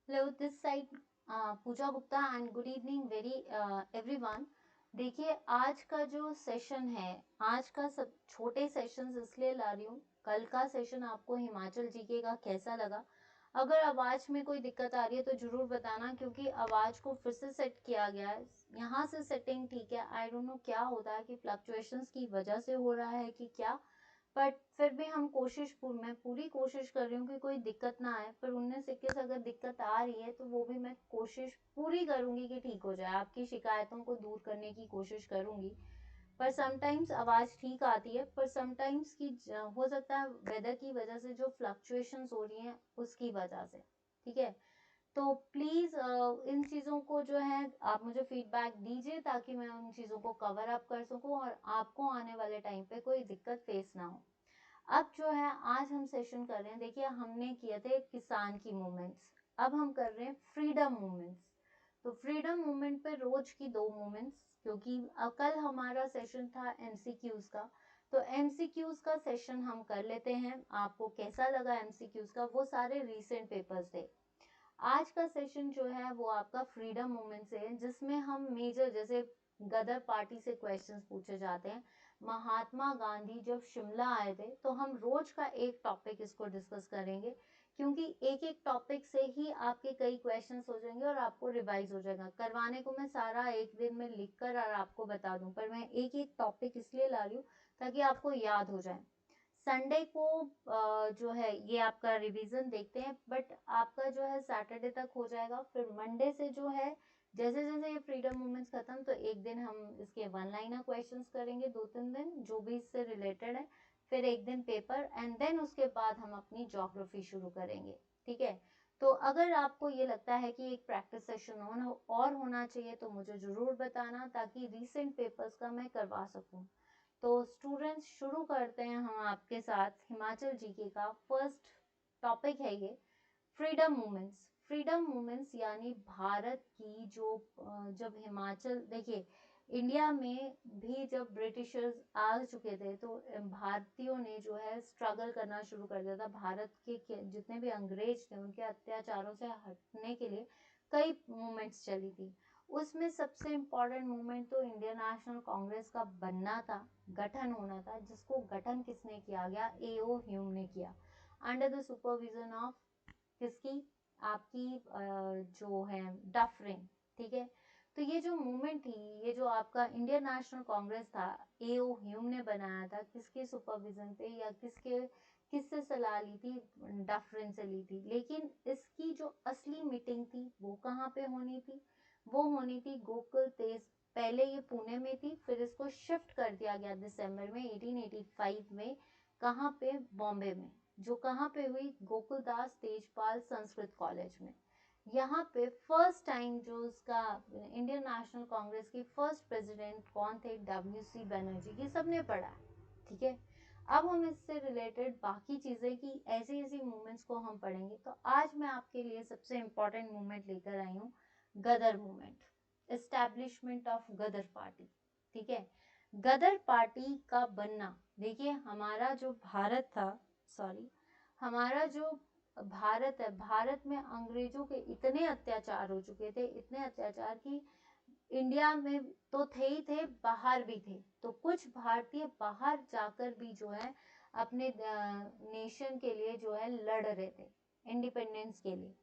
Hello, this side Pooja Gupta and good evening very everyone. देखिए, आज का जो सेशन है, आज का सब छोटे सेशंस इसलिए ला रही हूँ। कल का सेशन आपको हिमाचल जीके का कैसा लगा? अगर आवाज में कोई दिक्कत आ रही है तो जरूर बताना, क्योंकि आवाज को फिर से सेट किया गया है। यहाँ से सेटिंग ठीक है, आई डोंट नो क्या होता है कि फ्लक्चुएशंस की वजह से हो रहा है कि क्या, बट फिर भी हम मैं पूरी कोशिश कर रही हूँ कि कोई दिक्कत ना आए। पर 19-21 अगर दिक्कत आ रही है तो वो भी मैं कोशिश पूरी करूंगी कि ठीक हो जाए, आपकी शिकायतों को दूर करने की कोशिश करूंगी। पर समटाइम्स आवाज ठीक आती है, पर समटाइम्स की हो सकता है वेदर की वजह से जो फ्लक्चुएशंस हो रही हैं उसकी वजह से। ठीक है, तो प्लीज इन चीजों को जो है आप मुझे फीडबैक दीजिए, ताकि मैं उन चीजों को कवर अप कर सकूं और आपको आने वाले टाइम पे कोई दिक्कत फेस ना हो। अब जो है आज हम सेशन कर रहे हैं, देखिए हमने किए थे किसान की मूवमेंट्स, अब हम कर रहे हैं फ्रीडम मूवमेंट्स। तो फ्रीडम मूवमेंट पे रोज की 2 मूवमेंट्स, क्योंकि कल हमारा सेशन था एमसीक्यूज का, तो एमसीक्यूज का सेशन हम कर लेते हैं। आपको कैसा लगा एमसीक्यूज का? वो सारे रीसेंट पेपर्स थे। आज का सेशन जो है वो आपका फ्रीडम मूवमेंट से है, जिसमें हम मेजर जैसे गदर पार्टी से क्वेश्चंस पूछे जाते हैं। महात्मा गांधी जब शिमला आए थे, तो हम रोज का एक टॉपिक इसको डिस्कस करेंगे, क्योंकि एक एक टॉपिक से ही आपके कई क्वेश्चंस हो जाएंगे और आपको रिवाइज हो जाएगा। करवाने को मैं सारा एक दिन में लिखकर और आपको बता दूं, पर मैं एक एक टॉपिक इसलिए ला रही हूँ ताकि आपको याद हो जाए। संडे को जो है ये आपका रिवीजन देखते हैं, बट आपका जो है सैटरडे तक हो जाएगा। फिर मंडे से जो है जैसे जैसे ये फ्रीडम मूवमेंट्स खत्म, तो एक दिन हम इसके वन लाइनर क्वेश्चंस करेंगे, 2-3 दिन जो भी इससे रिलेटेड है। फिर एक दिन पेपर, एंड देन उसके बाद हम अपनी ज्योग्राफी शुरू करेंगे। ठीक है, तो अगर आपको ये लगता है कि एक प्रैक्टिस सेशन और होना चाहिए तो मुझे जरूर बताना, ताकि रीसेंट पेपर्स का मैं करवा सकूं। तो स्टूडेंट्स शुरू करते हैं हम आपके साथ हिमाचल जीके का। फर्स्ट टॉपिक है ये फ्रीडम मूवमेंट्स। फ्रीडम मूवमेंट्स यानी भारत की जो जब हिमाचल, देखिए इंडिया में भी जब ब्रिटिशर्स आ चुके थे, तो भारतीयों ने जो है स्ट्रगल करना शुरू कर दिया था। भारत के जितने भी अंग्रेज थे उनके अत्याचारों से हटने के लिए कई मूवमेंट्स चली थी। उसमें सबसे इम्पोर्टेंट मूवमेंट तो इंडियन नेशनल कांग्रेस का बनना था, गठन होना था, जिसको गठन किसने किया गया? एओ ह्यूम ने किया, अंडर द सुपरविजन ऑफ किसकी? आपकी जो है डफरिन। ठीक है, तो ये जो मूवमेंट थी, ये जो आपका इंडियन नेशनल कांग्रेस था, एओ ह्यूम ने बनाया था। किसके सुपरविजन पे या किससे सलाह ली थी? डफरिन से ली थी। लेकिन इसकी जो असली मीटिंग थी वो कहाँ पे होनी थी? वो होनी थी गोकुल तेज। पहले ये पुणे में थी, फिर इसको शिफ्ट कर दिया गया दिसंबर में 1885 में। कहाँ पे? बॉम्बे में। जो कहाँ पे हुई? गोकुलदास तेजपाल संस्कृत कॉलेज में। यहाँ पे फर्स्ट टाइम जो उसका इंडियन नेशनल कांग्रेस की फर्स्ट प्रेसिडेंट कौन थे? डब्ल्यू.सी. बनर्जी। ये सबने पढ़ा है, ठीक है। अब हम इससे रिलेटेड बाकी चीजें की ऐसी ऐसी मूवमेंट्स को हम पढ़ेंगे। तो आज मैं आपके लिए सबसे इम्पोर्टेंट मूवमेंट लेकर आई हूँ, Ghadar movement, establishment of Ghadar party. ठीक है, गदर पार्टी का बनना, देखिए हमारा जो भारत था, सॉरी, हमारा जो भारत है, भारत में अंग्रेजों के इतने अत्याचार हो चुके थे, इतने अत्याचार की इंडिया में तो थे ही थे, बाहर भी थे। तो कुछ भारतीय बाहर जाकर भी जो है अपने नेशन के लिए जो है लड़ रहे थे, इंडिपेंडेंस के लिए।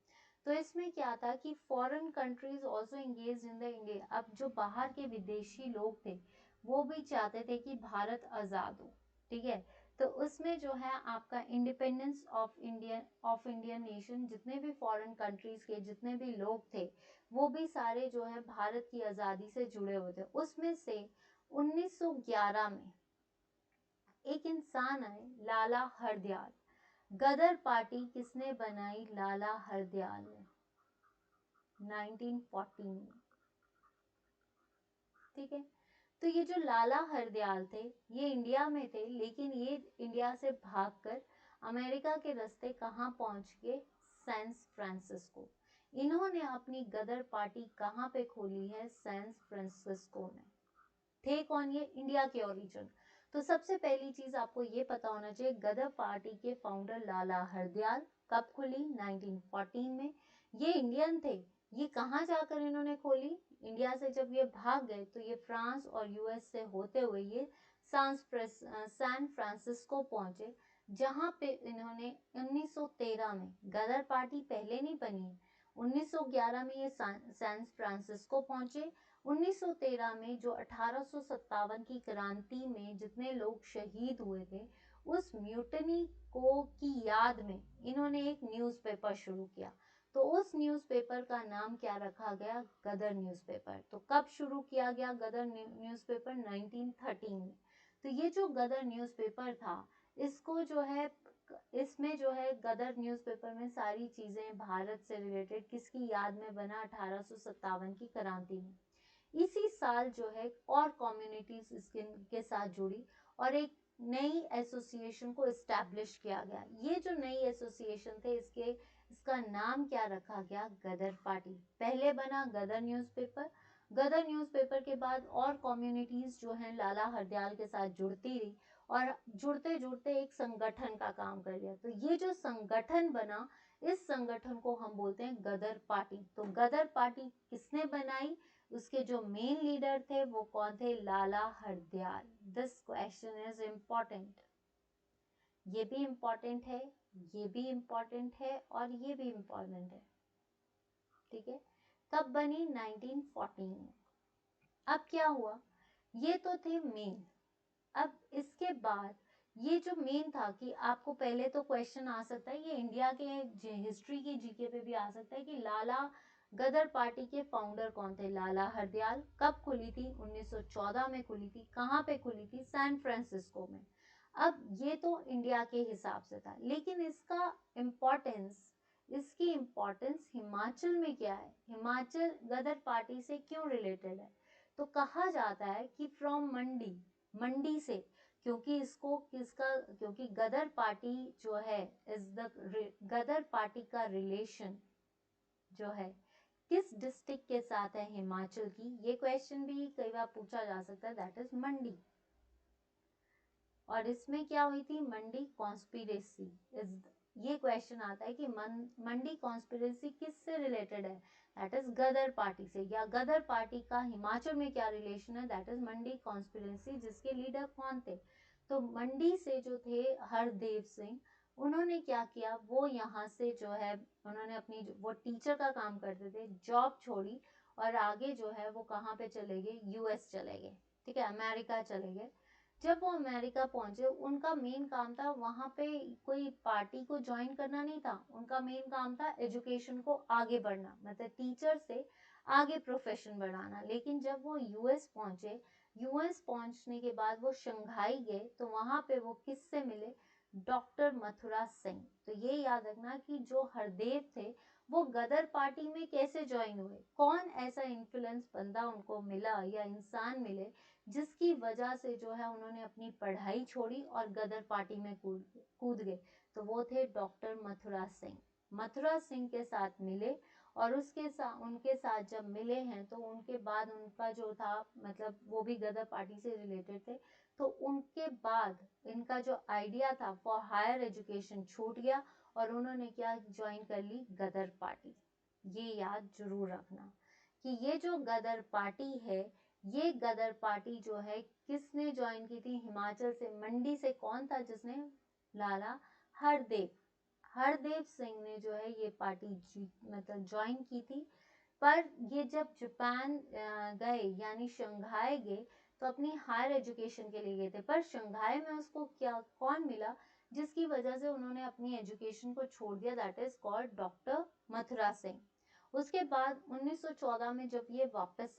तो इसमें क्या था कि foreign countries also engage in the India. अब जो बाहर के विदेशी लोग थे वो भी चाहते थे कि भारत आजाद हो। ठीक है, तो उसमें जो है आपका इंडिपेंडेंस ऑफ इंडियन नेशन, जितने भी फॉरेन कंट्रीज के जितने भी लोग थे वो भी सारे जो है भारत की आजादी से जुड़े हुए थे। उसमें से 1911 में एक इंसान आए, लाला हरदयाल। गदर पार्टी किसने बनाई? लाला हरदयाल ने, 1914 में। ठीक है, तो ये जो लाला हरदयाल थे ये इंडिया में थे, लेकिन ये इंडिया से भागकर अमेरिका के रास्ते कहाँ पहुंच गए? San Francisco. इन्होंने अपनी गदर पार्टी कहाँ पे खोली है? सैन फ्रांसिस्को में। थे कौन ये? इंडिया के ओरिजिन। तो सबसे पहली चीज आपको ये पता होना चाहिए, गदर पार्टी के फाउंडर लाला हरदयाल। कब खुली? 1914 में। ये इंडियन थे। ये कहाँ जाकर इन्होंने खोली? इंडिया से जब ये भाग गए तो ये फ्रांस और यूएस से होते हुए ये सैन फ्रांसिस्को पहुंचे, जहां पे इन्होंने 1913 में, गदर पार्टी पहले नहीं बनी है, 1911 में ये सैन फ्रांसिस्को पहुंचे। 1913 में जो 1857 की क्रांति में जितने लोग शहीद हुए थे, उस म्यूटनी को की याद में इन्होंने एक न्यूज़पेपर शुरू किया। तो उस न्यूज़पेपर का नाम क्या रखा गया? गदर न्यूज़पेपर। तो कब शुरू किया गया गदर न्यूज़पेपर? 1913 में। तो ये जो गदर न्यूज़पेपर था, इसको जो है, इसमें जो है गदर न्यूज़पेपर में सारी चीजें भारत से रिलेटेड किसकी याद में बना? 1857 की क्रांति में। इसी साल जो है और कम्युनिटीज इसके साथ जुड़ी और एक नई एसोसिएशन को इस्टेब्लिश किया गया। ये जो नई एसोसिएशन थे, इसका नाम क्या रखा गया? गदर पार्टी। पहले बना गदर न्यूज़पेपर। गदर न्यूज़पेपर के बाद और कम्युनिटीज जो हैं लाला हरदयाल के साथ जुड़ती रही और जुड़ते जुड़ते एक संगठन का काम कर लिया। तो ये जो संगठन बना, इस संगठन को हम बोलते हैं गदर पार्टी। तो गदर पार्टी किसने बनाई? उसके जो मेन लीडर थे वो कौन थे? Lala Hardayal. This question is important. ये भी इम्पोर्टेंट है, ये भी इम्पोर्टेंट है और ये भी इम्पोर्टेंट है। ठीक है। कब बनी? 1914 में। अब क्या हुआ? ये तो थे मेन। अब इसके बाद ये जो मेन था कि आपको पहले तो क्वेश्चन आ सकता है, ये इंडिया के हिस्ट्री की जीके पे भी आ सकता है कि लाला गदर पार्टी के फाउंडर कौन थे? लाला हरदयाल। कब खुली थी? 1914 में खुली थी। कहाँ पे खुली थी? सैन फ्रांसिस्को में। अब ये तो इंडिया के हिसाब से था, लेकिन इसकी इम्पोर्टेंस हिमाचल में क्या है? हिमाचल गदर पार्टी से क्यों रिलेटेड है? तो कहा जाता है कि फ्रॉम मंडी से, क्योंकि गदर पार्टी जो है गदर पार्टी का रिलेशन जो है किस डिस्ट्रिक्ट के साथ है? हिमाचल की। ये क्वेश्चन भी कई बार पूछा जा सकता है, दैट इज मंडी। और इसमें क्या हुई थी? मंडी कॉन्स्पिरेसी। ये क्वेश्चन आता है कि मंडी कॉन्स्पिरेसी किससे रिलेटेड है? दैट इज गदर पार्टी से। या गदर पार्टी का हिमाचल में क्या रिलेशन है? दैट इज मंडी कॉन्स्पिरेसी, जिसके लीडर कौन थे? तो मंडी से जो थे हरदेव सिंह, उन्होंने क्या किया? वो यहाँ से जो है, उन्होंने अपनी वो टीचर का काम करते थे, जॉब छोड़ी और आगे जो है वो कहाँ पे चले गए? यूएस चले गए। ठीक है, अमेरिका चले गए। जब वो अमेरिका पहुंचे, उनका मेन काम था वहां पे कोई पार्टी को ज्वाइन करना नहीं था। उनका मेन काम था एजुकेशन को आगे बढ़ना, मतलब टीचर से आगे प्रोफेशन बढ़ाना। लेकिन जब वो यूएस पहुंचे, यूएस पहुंचने के बाद वो शंघाई गए, तो वहां पे वो किससे मिले? डॉक्टर मथुरा सिंह। तो ये याद रखना कि जो हरदेव थे वो गदर पार्टी में कैसे ज्वाइन हुए, कौन ऐसा इन्फ्लुएंस बंदा उनको मिला या इंसान मिले जिसकी वजह से जो है उन्होंने अपनी पढ़ाई छोड़ी और गदर पार्टी में कूद गए। तो वो थे डॉक्टर मथुरा सिंह। मथुरा सिंह के साथ मिले और उनके साथ जब मिले हैं तो उनके बाद उनका जो था, मतलब वो भी गदर पार्टी से रिलेटेड थे, तो उनके बाद इनका जो आइडिया था फॉर हायर एजुकेशन छूट गया और उन्होंने क्या ज्वाइन कर ली? गदर पार्टी। ये याद जरूर रखना कि ये जो गदर पार्टी है, ये गदर पार्टी जो है किसने ज्वाइन की थी? हिमाचल से, मंडी से। कौन था जिसने? लाला हरदेव हरदेव सिंह ने जो है ये पार्टी मतलब ज्वाइन की थी। पर ये जब जापान गए, यानी शंघाई गए, तो अपनी हायर एजुकेशन के लिए गए थे। पर शंघाई में उसको क्या कौन मिला जिसकी वजह से उन्होंने अपनी एजुकेशन को छोड़ दिया? That is called doctor Mathura Singh. उसके बाद 1914 में जब ये वापस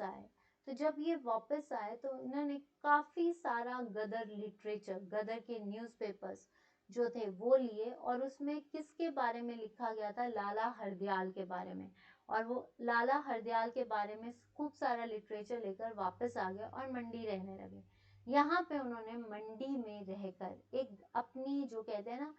आए, तो इन्होंने काफी सारा गदर लिटरेचर, गदर के न्यूज़पेपर्स जो थे वो लिए और उसमें किसके बारे में लिखा गया था? लाला हरदयाल के बारे में। और वो लाला हरदयाल के बारे में खूब सारा लिटरेचर लेकर वापस आ गए और मंडी रहने लगे। यहाँ पे उन्होंने मंडी में रहकर एक अपनी, जो कहते हैं ना,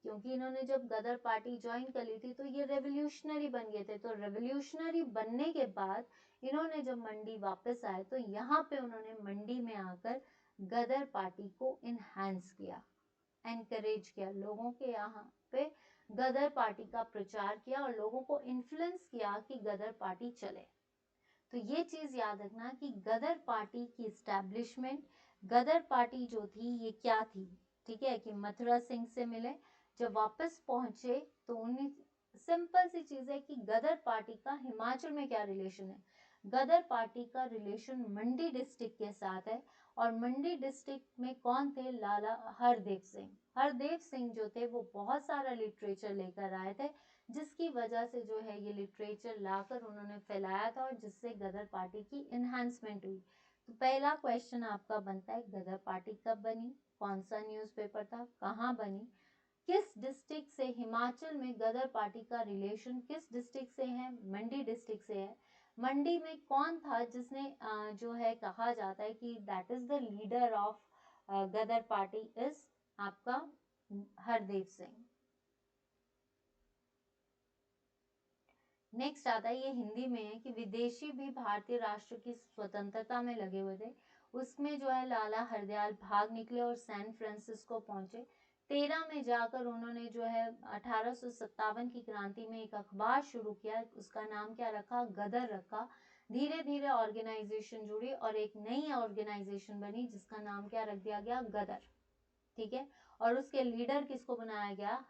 क्योंकि इन्होंने जब गदर पार्टी ज्वाइन कर ली थी तो ये रेवोल्यूशनरी बन गए थे। तो रेवोल्यूशनरी बनने के बाद इन्होंने जब मंडी वापस आए तो यहाँ पे उन्होंने मंडी में आकर गदर पार्टी को इनहैंस किया, एनकरेज किया लोगों के यहाँ पे गदर पार्टी का प्रचार किया और लोगों को इन्फ्लुएंस किया कि गदर पार्टी चले। तो ये चीज याद रखना कि गदर पार्टी की एस्टैब्लिशमेंट, गदर पार्टी जो थी ये क्या थी, ठीक है, कि मथुरा सिंह से मिले, जब वापस पहुंचे तो उन्हें सिंपल सी चीज है कि गदर पार्टी का हिमाचल में क्या रिलेशन है। गदर पार्टी का रिलेशन मंडी डिस्ट्रिक्ट के साथ है और मंडी डिस्ट्रिक्ट में कौन थे, लाला हरदेव सिंह। हरदेव सिंह जो थे वो बहुत सारा लिटरेचर लेकर आए थे, जिसकी वजह से जो है ये लिटरेचर लाकर उन्होंने फैलाया था और जिससे गदर पार्टी की इन्हांसमेंट हुई। तो पहला क्वेश्चन आपका बनता है, गदर पार्टी कब बनी, कौन सा न्यूज़पेपर था, कहाँ बनी, किस डिस्ट्रिक्ट से, हिमाचल में गदर पार्टी का रिलेशन किस डिस्ट्रिक्ट से है, मंडी डिस्ट्रिक्ट से है। मंडी में कौन था जिसने जो है कहा जाता है कि that is the leader of Ghadar party is आपका हरदेव सिंह। नेक्स्ट आता है, ये हिंदी में है, कि विदेशी भी भारतीय राष्ट्र की स्वतंत्रता में लगे हुए थे। उसमें जो है लाला हरदयाल भाग निकले और सैन फ्रांसिस्को पहुंचे। 13 में जाकर उन्होंने जो है 1857 की क्रांति में एक अखबार शुरू किया, उसका नाम क्या रखा, गदर रखा। धीरे धीरे ऑर्गेनाइजेशन जुड़ी और एक नई ऑर्गेनाइजेशन बनी जिसका नाम क्या रख दिया गया, गदर, ठीक है। और उसके लीडर किसको बनाया गया,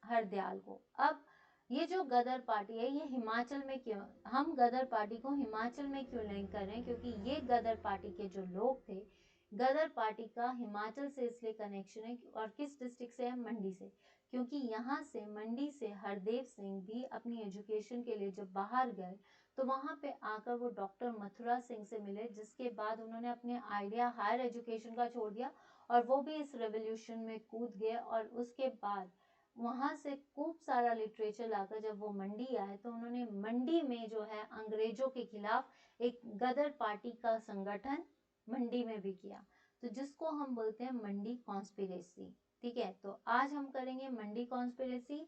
हरदयाल को। अब ये जो गदर पार्टी है ये हिमाचल में क्यों, हम गदर पार्टी को हिमाचल में क्यों लिंक कर रहे हैं, क्योंकि ये गदर पार्टी के जो लोग थे, गदर पार्टी का हिमाचल से इसलिए कनेक्शन है और किस डिस्ट्रिक्ट से है, मंडी से, क्योंकि यहाँ से मंडी से हरदेव सिंह भी अपनी एजुकेशन के लिए जब बाहर गए तो वहां पे आकर वो डॉक्टर मथुरा सिंह से मिले, जिसके बाद उन्होंने अपने आइडिया हायर एजुकेशन का छोड़ दिया और वो भी इस रेवोल्यूशन में कूद गए। और उसके बाद वहां से खूब सारा लिटरेचर लाकर जब वो मंडी आए तो उन्होंने मंडी में जो है अंग्रेजों के खिलाफ एक गदर पार्टी का संगठन मंडी में भी किया, तो जिसको हम बोलते हैं मंडी कॉन्स्पिरेसी, ठीक है। तो आज हम करेंगे मंडी कॉन्स्पिरेसी,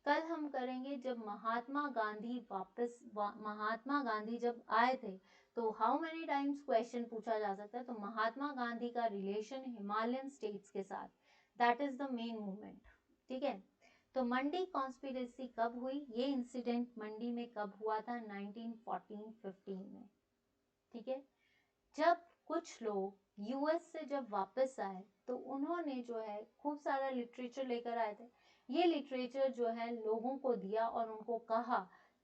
कल हम करेंगे जब महात्मा गांधी जब आए थे तो हाउ मेनी टाइम्स क्वेश्चन पूछा जा सकता है, तो महात्मा गांधी का रिलेशन हिमालयन स्टेट्स के साथ, that is the main movement, ठीक है। तो मंडी कॉन्स्पिरेसी कब हुई, ये इंसिडेंट मंडी में कब हुआ था, 1914-15 में, ठीक है। जब कुछ लोग यूएस से जब वापस आए तो उन्होंने जो है खूब सारा लिटरेचर लेकर आए थे। ये लिटरेचर जो है लोगों को दिया और उनको कहा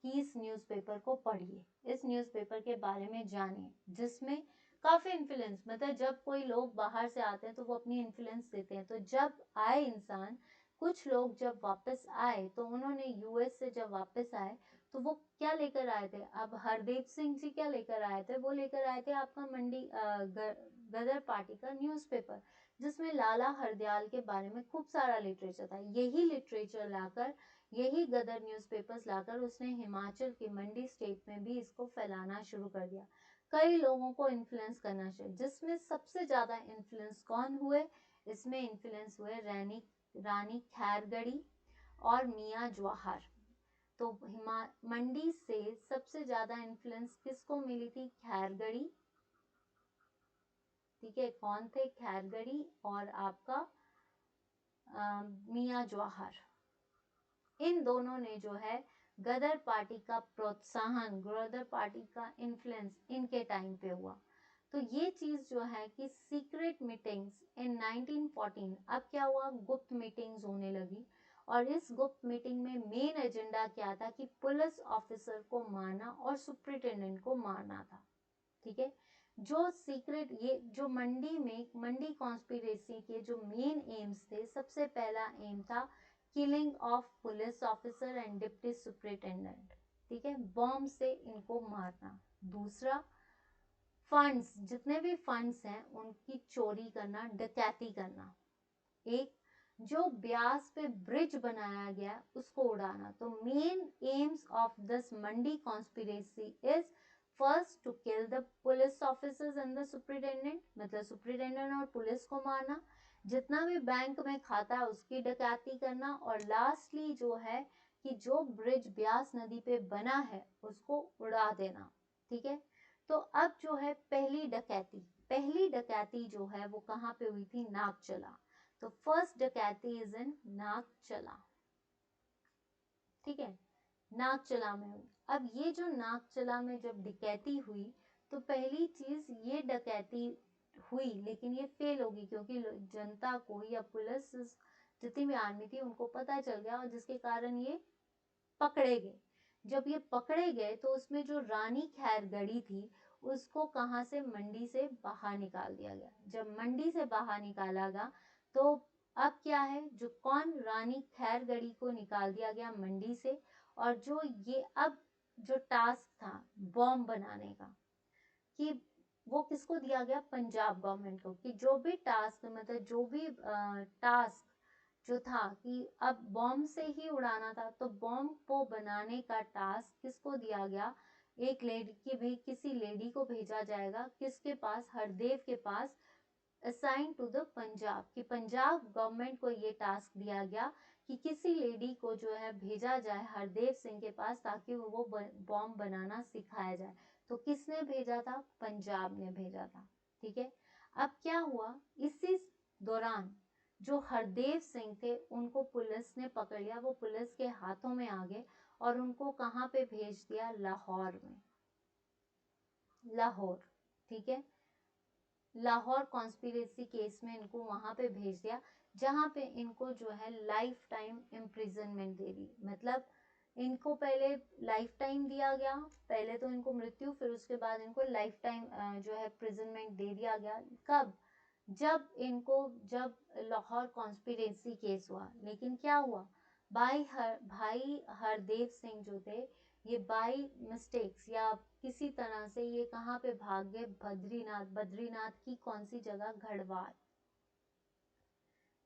कि इस न्यूज़पेपर को पढ़िए, इस न्यूज़पेपर के बारे में जानिए, जिसमें काफी इन्फ्लुएंस, मतलब जब कोई लोग बाहर से आते हैं तो वो अपनी इन्फ्लुएंस देते हैं। तो जब आए इंसान, कुछ लोग जब वापस आए तो उन्होंने यूएस से जब वापस आए तो वो क्या लेकर आए थे, अब हरदेव सिंह जी क्या लेकर आए थे, वो लेकर आए थे आपका मंडी गदर पार्टी का न्यूज़पेपर, जिसमें लाला हरदयाल के बारे में खूब सारा लिटरेचर था। यही लिटरेचर लाकर, यही गदर न्यूज़पेपर्स लाकर उसने हिमाचल के मंडी स्टेट में भी इसको फैलाना शुरू कर दिया, कई लोगों को इन्फ्लुएंस करना शुरू। जिसमें सबसे ज्यादा इन्फ्लुएंस कौन हुए, इसमें इन्फ्लुएंस हुए रानी खैरगढ़ी और मियाँ जवाहर। तो मंडी से सबसे ज्यादा इन्फ्लुएंस किसको मिली थी, खैरगढ़ी, ठीक है, कौन थे, खैरगढ़ी और आपका मियाँ जवाहर। इन दोनों ने जो है गदर पार्टी का प्रोत्साहन, गदर पार्टी का इन्फ्लुएंस इनके टाइम पे हुआ। तो ये चीज जो है कि सीक्रेट मीटिंग्स इन 1914, अब क्या हुआ, गुप्त मीटिंग्स होने लगी और इस गुप्त मीटिंग में मेन एजेंडा क्या था कि पुलिस ऑफिसर को मारना और सुप्रिंटेंडेंट को मारना था, ठीक है। जो सीक्रेट, ये जो मंडी कॉन्स्पिरेसी के जो मेन एम्स थे, सबसे पहला एम था killing of police officer and deputy superintendent, ठीक है, बॉम्ब से इनको मारना। दूसरा, फंड्स, जितने भी फंड्स हैं उनकी चोरी करना, डकैती करना। एक जो ब्यास पे ब्रिज बनाया गया उसको उड़ाना। तो main aims of this Mandi conspiracy is first to kill the police officers and the superintendent, मतलब सुप्रिंटेंडेंट और पुलिस को मारना, जितना भी बैंक में खाता है उसकी डकैती करना, और लास्टली जो है कि जो ब्रिज ब्यास नदी पे बना है उसको उड़ा देना, ठीक है। तो अब जो है पहली डकैती जो है वो कहाँ पे हुई थी, नागचला। तो फर्स्ट डकैती इज इन नागचला। ठीक है। नागचला में हुई। अब ये जो नागचला में जब डकैती हुई तो पहली चीज ये डकैती हुई, लेकिन ये फेल होगी क्योंकि जनता को या पुलिस जितनी भी आर्मी थी उनको पता चल गया, और जिसके कारण ये पकड़े गए। जब ये पकड़े गए तो उसमें जो रानी खैरगढ़ी थी उसको कहाँ से, मंडी से बाहर निकाल दिया गया। जब मंडी से बाहर निकाला गया तो अब क्या है, जो कौन, रानी खैरगढ़ी को निकाल दिया गया मंडी से। और जो ये अब जो टास्क था बॉम्ब बनाने का, कि वो किसको दिया गया, पंजाब गवर्नमेंट को, कि जो भी टास्क, मतलब जो भी टास्क जो था कि अब बॉम्ब से ही उड़ाना था, तो बॉम्ब को बनाने का टास्क किसको दिया गया, एक लेडी की भी, किसी लेडी को भेजा जाएगा, किसके पास, हरदेव के पास, असाइन टू द पंजाब, कि पंजाब गवर्नमेंट को ये टास्क दिया गया कि किसी लेडी को जो है भेजा जाए हरदेव सिंह के पास, ताकि वो बॉम्ब बनाना सिखाया जाए। तो किसने भेजा था, पंजाब ने भेजा था। ठीक है। अब क्या हुआ, इसी दौरान जो हरदेव सिंह थे उनको पुलिस ने पकड़ लिया, वो पुलिस के हाथों में आ गए और उनको कहाँ पे भेज दिया, लाहौर में, लाहौर। ठीक है। लाहौर कॉन्स्पिरेसी केस में इनको वहां पे भेज दिया, जहां पे इनको जो है लाइफ टाइम इम्प्रिजनमेंट दे दी। मतलब इनको पहले लाइफ टाइम दिया गया, पहले तो इनको मृत्यु, फिर उसके बाद इनको लाइफ टाइम जो है प्रिजनमेंट दे दिया गया। कब, जब इनको, जब लाहौर कॉन्स्पिरेसी केस हुआ। लेकिन क्या हुआ, भाई हरदेव सिंह जो थे, ये बाई मिस्टेक्स या किसी तरह से ये कहाँ पे भाग गए, बद्रीनाथ, बद्रीनाथ की कौन सी जगह, घड़वाल,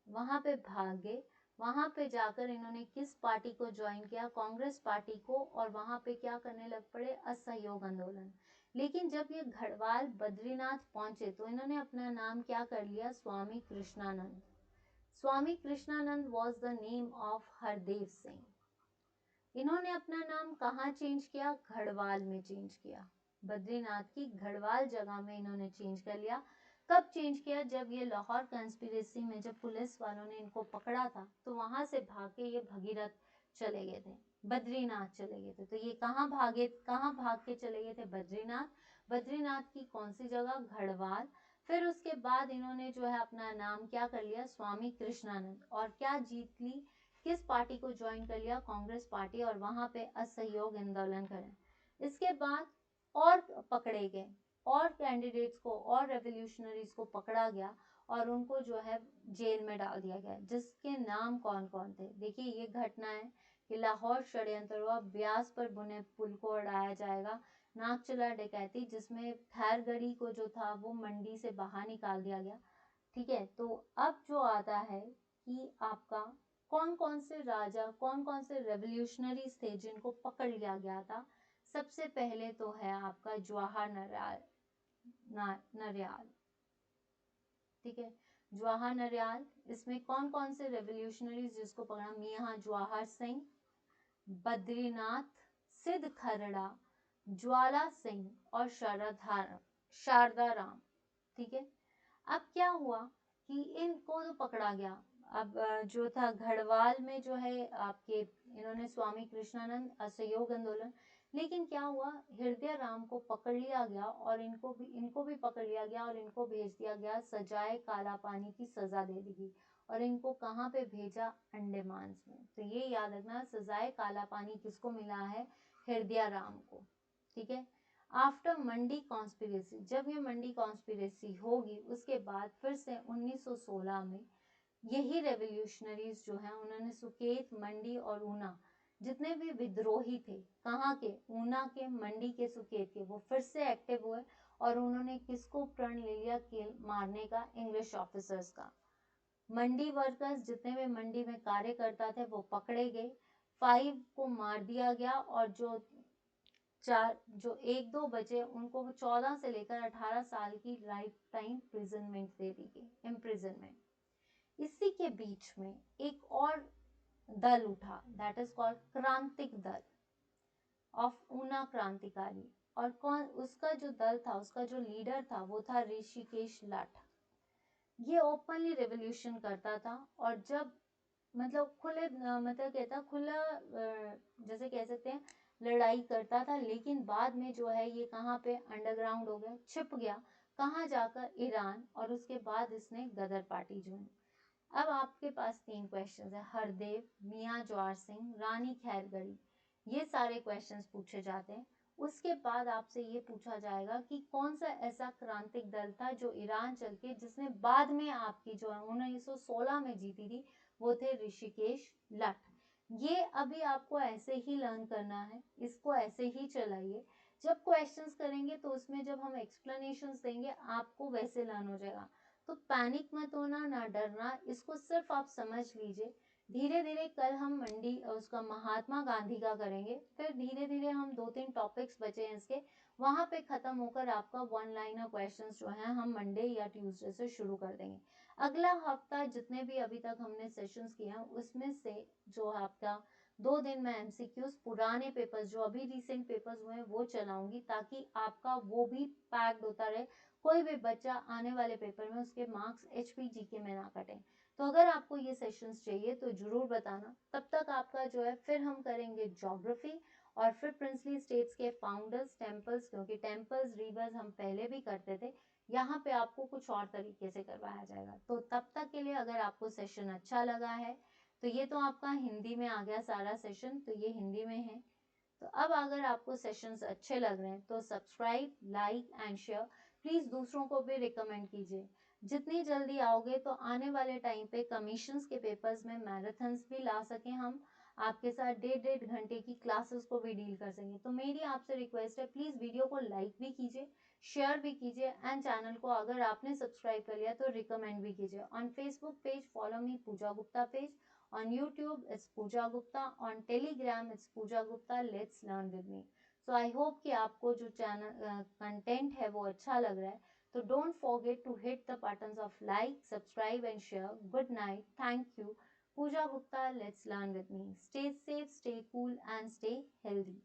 वहां पे भाग गए। वहां पे जाकर इन्होंने किस पार्टी को ज्वाइन किया, कांग्रेस पार्टी को, और वहां पे क्या करने लग पड़े, असहयोग आंदोलन। लेकिन जब ये घड़वाल बद्रीनाथ पहुंचे तो इन्होंने अपना नाम क्या कर लिया, Swami Krishnanand. Swami Krishnanand was the name of Hardev Singh. इन्होंने अपना नाम कहाँ चेंज किया, घड़वाल में चेंज किया, बद्रीनाथ की घड़वाल जगह में इन्होंने चेंज कर लिया। कब चेंज किया, जब ये लाहौर कंस्पिरेसी में जब पुलिस वालों ने इनको पकड़ा था तो वहां से भाग के ये भगीरथ चले गए थे, बद्रीनाथ चले गए थे। तो ये कहाँ भागे, कहाँ भाग के चले गए थे, बद्रीनाथ। बद्रीनाथ की कौन सी जगह, घड़वाल। फिर उसके बाद इन्होंने जो है अपना नाम क्या कर लिया, स्वामी कृष्णानंद, और क्या जीत ली, किस पार्टी को ज्वाइन कर लिया, कांग्रेस पार्टी, और वहां पे असहयोग आंदोलन करें। इसके बाद और पकड़े गए, और कैंडिडेट्स को और रेवोल्यूशनरीज को पकड़ा गया और उनको जो है जेल में डाल दिया गया, जिसके नाम कौन कौन थे। देखिए ये घटना है कि लाहौर षड्यंत्र हुआ, ब्यास पर बुने पुल को उड़ाया जाएगा, नागचला डकैती जिसमें खैरगढ़ी को जो था वो मंडी से बाहर निकाल दिया गया। ठीक है। तो अब जो आता है कि आपका कौन कौन से राजा, कौन कौन से रेवोल्यूशनरीज थे जिनको पकड़ लिया गया था। सबसे पहले तो है आपका जवाहर नरयाल। ठीक है, जवाहर नरयाल। इसमें कौन कौन से रेवोल्यूशनरीज जिसको पकड़ा, मियां जवाहर सिंह, बद्रीनाथ, सिद्ध खरड़ा, ज्वाला सिंह और शारदा राम। ठीक है। अब क्या हुआ कि इनको तो पकड़ा गया। अब जो था घड़वाल में जो है आपके, इन्होंने स्वामी कृष्णानंद, असहयोग आंदोलन। लेकिन क्या हुआ, हृदय राम को पकड़ लिया गया और इनको भी पकड़ लिया गया और इनको भेज दिया गया, सजाए काला पानी की सजा दे दी गई। और इनको कहाँ पे भेजा, अंडमान में। तो ये याद रखना, सजाए काला पानी किसको मिला है, हृदय राम को। ठीक है। आफ्टर मंडी कॉन्स्पिरेसी, जब ये मंडी कॉन्स्पिरेसी होगी उसके बाद फिर से 1916 में यही रेवोल्यूशनरीज जो है उन्होंने सुकेत, मंडी और ऊना, जितने भी विद्रोही थे, कहाँ के, ऊना के, मंडी के, सुकेत के, वो फिर से एक्टिव हुए और उन्होंने किसको प्रण ले लिया, मारने का, इंग्लिश ऑफिसर्स का। मंडी वर्कर्स जितने भी मंडी में कार्य करता थे वो पकड़े गए, 5 को मार दिया गया, और जो 1-2 बचे उनको 14 से लेकर 18 साल की लाइफ टाइम प्रिजनमेंट दे दी गई, इम्प्रिजनमेंट। इसी के बीच में एक और दल उठा, दैट इज कॉल्ड क्रांतिक दल ऑफ ऊना क्रांतिकारी। और कौन उसका जो दल था, उसका जो लीडर था वो था ऋषिकेश लाठ। ये ओपनली रेवोल्यूशन करता था, और जब मतलब खुले मतलब कहता खुला जैसे कह सकते हैं लड़ाई करता था, लेकिन बाद में जो है ये कहाँ पे अंडरग्राउंड हो गया, छिप गया, कहाँ जाकर, ईरान, और उसके बाद इसने गदर पार्टी ज्वाइन। अब आपके पास 3 क्वेश्चंस है, हरदेव, मियाँ जवार सिंह, रानी खैरगढ़ी, ये सारे क्वेश्चंस पूछे जाते हैं। उसके बाद आपसे ये पूछा जाएगा कि कौन सा ऐसा क्रांतिक दल था जो ईरान चल के, जिसने बाद में आपकी जो है 1916 में जीती थी, वो थे ऋषिकेश लठ। ये अभी आपको ऐसे ही लर्न करना है, इसको ऐसे ही चलाइए। जब क्वेश्चंस करेंगे तो उसमें जब हम एक्सप्लेनेशंस देंगे आपको वैसे लर्न हो जाएगा। तो पैनिक मत होना, ना डरना, इसको सिर्फ आप समझ लीजिए। धीरे धीरे कल हम मंडी उसका महात्मा गांधी का करेंगे, फिर धीरे धीरे हम 2-3 टॉपिक्स बचे हैं इसके, वहां पे खत्म होकर आपका 1 लाइनर क्वेश्चंस जो है हम मंडे या ट्यूसडे से शुरू कर देंगे। अगला हफ्ता जितने भी अभी तक हमने सेशंस किए हैं उसमें से जो है आपका 2 दिन में एमसीक्यूज पुराने पेपर्स जो अभी रिसेंट पेपर्स हुए हैं वो चलाऊंगी, ताकि आपका वो भी पैक्ड होता रहे, कोई भी बच्चा आने वाले पेपर में उसके मार्क्स HPGK में ना कटें। तो अगर आपको ये सेशंस चाहिए तो जरूर बताना। तब तक आपका जो है फिर हम करेंगे ज्योग्राफी, और फिर प्रिंसली स्टेट्स के फाउंडर्स, टेम्पल्स, क्योंकि टेम्पल्स रिवर्स हम पहले भी करते थे, यहाँ पे आपको कुछ और तरीके से करवाया जाएगा। तो तब तक के लिए अगर आपको सेशन अच्छा लगा है तो ये तो आपका हिंदी में आ गया सारा सेशन, तो ये हिंदी में है। तो अब अगर आपको सेशंस अच्छे लग रहे हैं तो subscribe, like and share, please दूसरों को भी रिकमेंड कीजिए। जितनी जल्दी आओगे तो आने वाले टाइम पे कमीशंस के पेपर्स में मैराथन्स भी ला सकें, हम आपके साथ 1.5-1.5 घंटे की क्लासेस को भी डील कर सकें। तो मेरी आपसे रिक्वेस्ट है, प्लीज वीडियो को लाइक भी कीजिए, शेयर भी कीजिए, एंड चैनल को अगर आपने सब्सक्राइब कर लिया तो रिकमेंड भी कीजिए। On Facebook page follow me Pooja Gupta page, on YouTube it's Pooja Gupta, on Telegram it's Pooja Gupta, let's learn with me. So I hope कि आपको जो चैनल कंटेंट है वो अच्छा लग रहा है, तो don't forget to hit the buttons of like, subscribe and share. Good night, thank you. Pooja Gupta, let's learn with me. Stay safe, stay cool and stay healthy.